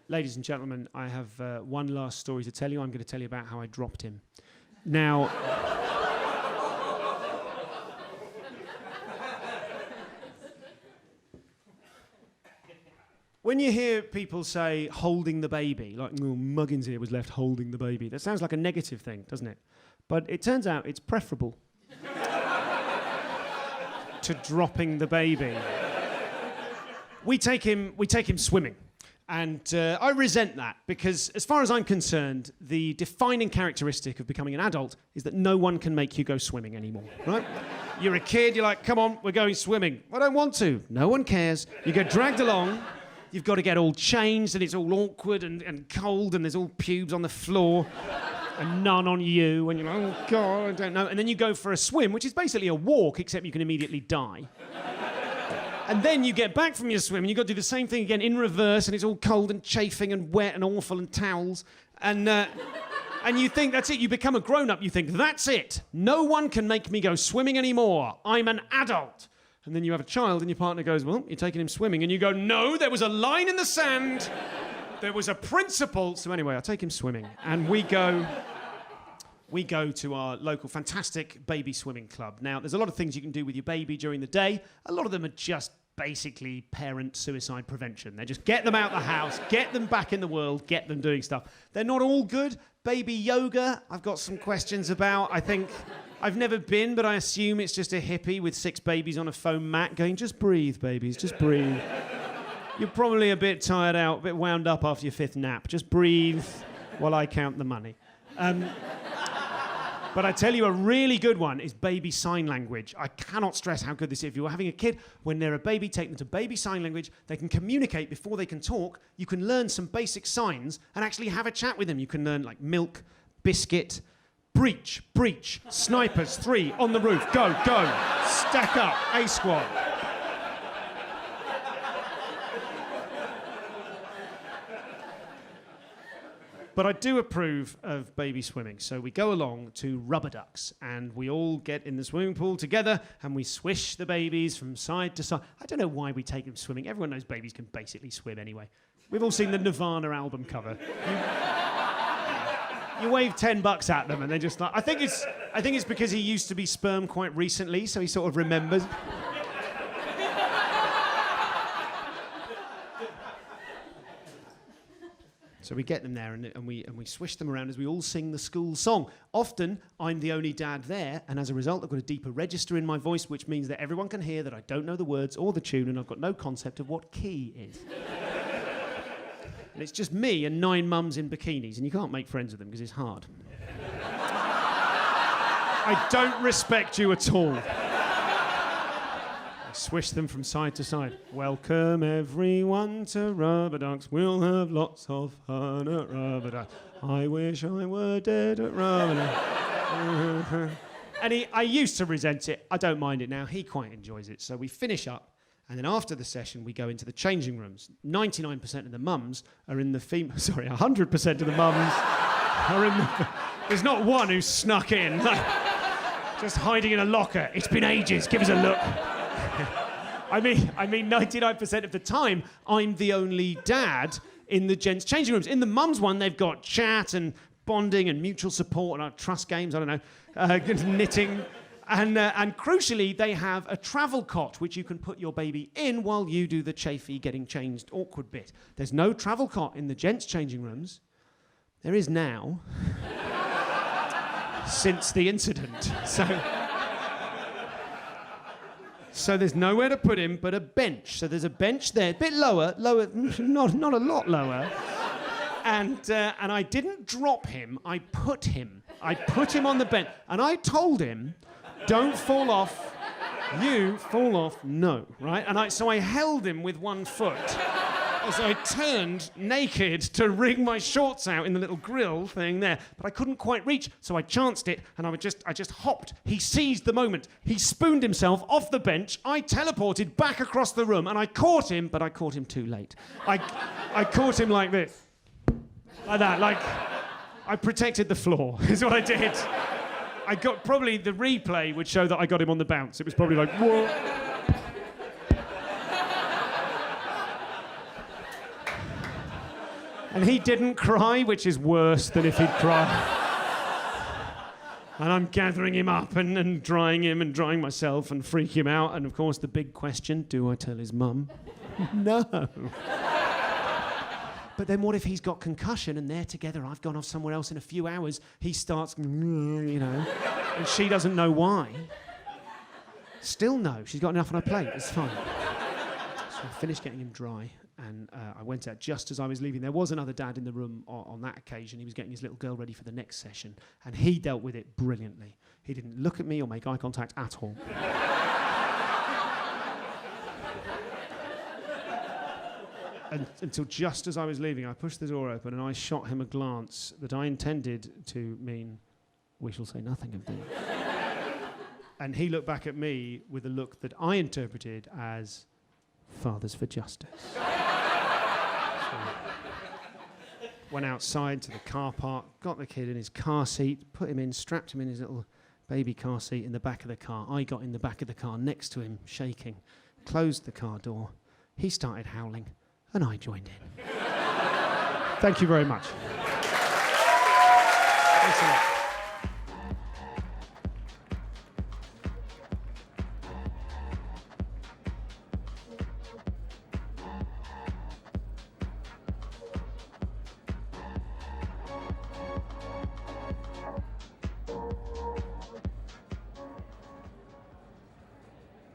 ladies and gentlemen, I have one last story to tell you. I'm going to tell you about how I dropped him. Now... When you hear people say holding the baby, like Muggins here was left holding the baby, that sounds like a negative thing, doesn't it? But it turns out it's preferable to dropping the baby. We take him swimming. And I resent that because, as far as I'm concerned, the defining characteristic of becoming an adult is that no one can make you go swimming anymore, right? You're a kid, you're like, come on, we're going swimming. I don't want to. No one cares. You get dragged along. You've got to get all changed, and it's all awkward and cold, and there's all pubes on the floor, and none on you, and you're like, oh, God, I don't know. And then you go for a swim, which is basically a walk, except you can immediately die. And then you get back from your swim, and you've got to do the same thing again in reverse, and it's all cold and chafing and wet and awful and towels. And you think, that's it, you become a grown-up. You think, that's it. No one can make me go swimming anymore. I'm an adult. And then you have a child and your partner goes, well, you're taking him swimming. And you go, no, there was a line in the sand. There was a principle. So anyway, I take him swimming. And we go to our local fantastic baby swimming club. Now, there's a lot of things you can do with your baby during the day. A lot of them are just basically parent suicide prevention. They just get them out the house, get them back in the world, get them doing stuff. They're not all good. Baby yoga, I've got some questions about. I think... I've never been, but I assume it's just a hippie with 6 babies on a foam mat going, just breathe, babies, just breathe. You're probably a bit tired out, a bit wound up after your 5th nap. Just breathe while I count the money. But I tell you, a really good one is baby sign language. I cannot stress how good this is. If you're having a kid, when they're a baby, take them to baby sign language. They can communicate before they can talk. You can learn some basic signs and actually have a chat with them. You can learn, like, milk, biscuit, breach, breach, snipers, 3, on the roof, go, go, stack up, A squad. But I do approve of baby swimming, so we go along to rubber ducks, and we all get in the swimming pool together, and we swish the babies from side to side. I don't know why we take them swimming. Everyone knows babies can basically swim anyway. We've all seen the Nirvana album cover. You wave $10 at them and they're just like... I think it's because he used to be sperm quite recently, so he sort of remembers. So we get them there and we swish them around as we all sing the school song. Often, I'm the only dad there, and as a result, I've got a deeper register in my voice, which means that everyone can hear that I don't know the words or the tune, and I've got no concept of what key is. And it's just me and 9 mums in bikinis, and you can't make friends with them because it's hard. I don't respect you at all. I swish them from side to side. Welcome everyone to Rubber Ducks. We'll have lots of fun at Rubber Ducks. I wish I were dead at Rubber Ducks. And I used to resent it. I don't mind it now. He quite enjoys it. So we finish up. And then after the session, we go into the changing rooms. 99% of the mums are in the 100% of the mums are in the... There's not one who's snuck in, just hiding in a locker. It's been ages, give us a look. I mean, 99% of the time, I'm the only dad in the gents' changing rooms. In the mums one, they've got chat and bonding and mutual support and trust games, I don't know, knitting. And crucially, they have a travel cot, which you can put your baby in while you do the chafy, getting changed, awkward bit. There's no travel cot in the gents' changing rooms. There is now, since the incident. So there's nowhere to put him but a bench. So there's a bench there, a bit lower, not a lot lower. And I didn't drop him, I put him. I put him on the bench, and I told him, don't fall off. You fall off, no, right? And so I held him with one foot as I turned naked to wring my shorts out in the little grill thing there. But I couldn't quite reach, so I chanced it, and I just hopped. He seized the moment. He spooned himself off the bench. I teleported back across the room, and I caught him, but I caught him too late. I caught him like this. Like that, like... I protected the floor, is what I did. I got, probably the replay would show that I got him on the bounce. It was probably like, whoa. And he didn't cry, which is worse than if he'd cried. And I'm gathering him up and drying him and drying myself and freaking him out. And of course, the big question, do I tell his mum? No. But then what if he's got concussion and they're together, I've gone off somewhere else in a few hours, he starts, you know, and she doesn't know why. Still no, she's got enough on her plate, it's fine. So I finished getting him dry and I went out just as I was leaving. There was another dad in the room on that occasion. He was getting his little girl ready for the next session and he dealt with it brilliantly. He didn't look at me or make eye contact at all. Until just as I was leaving, I pushed the door open and I shot him a glance that I intended to mean, we shall say nothing of thee. And he looked back at me with a look that I interpreted as, Fathers for Justice. So, went outside to the car park, got the kid in his car seat, put him in, strapped him in his little baby car seat in the back of the car. I got in the back of the car next to him, shaking, closed the car door. He started howling. And I joined in. Thank you very much. Thanks a lot.